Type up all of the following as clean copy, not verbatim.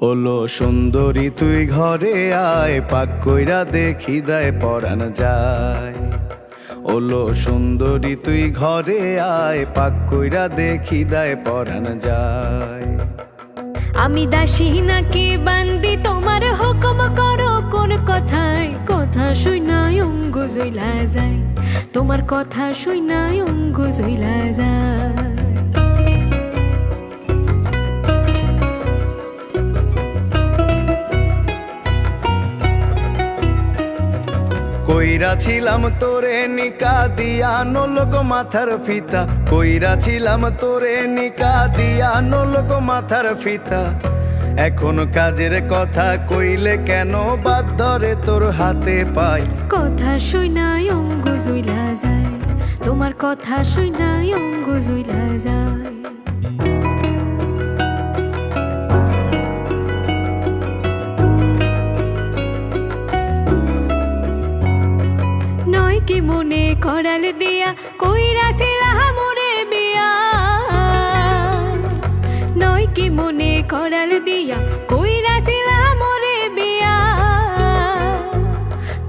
ওলো সুন্দরী তুই ঘরে আয়, পাক কইরা দেখি দায় পরাণ যায়। ওলো সুন্দরী তুই ঘরে আয়, পাক কইরা দেখি দায় পরাণ যায়। আমি দাসী নাকি বান্দি, তোমার হুকুম করো কোন কথায়। কথা শুনাই অঙ্গ জইলা যায়, তোমার কথা শুনাই অঙ্গ জইলা যায়। কইরা ছিলাম তোরে নিকা দিয়া নলক মাথার ফিতা, কইরা ছিলাম তোরে নিকা দিয়া নলক মাথার ফিতা। এখন কাজের কথা কইলে কেন বাধ্য রে তোর হাতে পাই। কথা শুনাই অঙ্গ জইলা যায়, তোমার কথা শুনাই অঙ্গ জইলা যায়। নয় কি মনে করাল দিয়া কইরাছিলা মোরে বিয়া, নয় কি মনে করাল দিয়া কইরাছিলা মোরে বিয়া।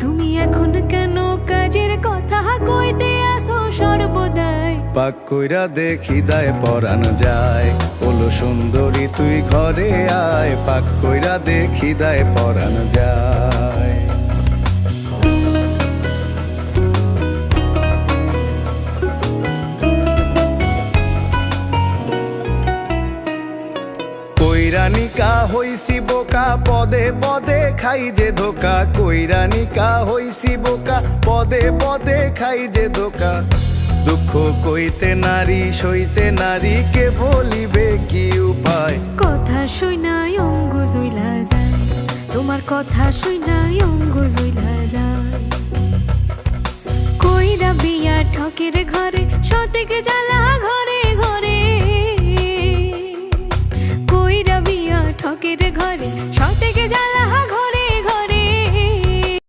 তুমি এখন কেন কাজের কথা কইতে আসো সর্বদাই। পাক কইরা দেখি দায় পরাণ যায়। ওলো সুন্দরী তুই ঘরে আয়, পাক কইরা দেখি দায় পরাণ যায়। কইরানিকা হইছি বোকা, পদে পদে খাই যে ধোকা। কইরানিকা হইছি বোকা, পদে পদে খাই যে ধোকা। দুঃখ কইতে নারী সইতে নারী, কে বলিবে কি উপায়। কথা শুনাই অঙ্গ জইলা যায়, তোমার কথা শুনাই অঙ্গ জইলা যায়। কইরা বিয়া ঠকের ঘরে, সতেকে জ্বালা ঘরে ঘরে।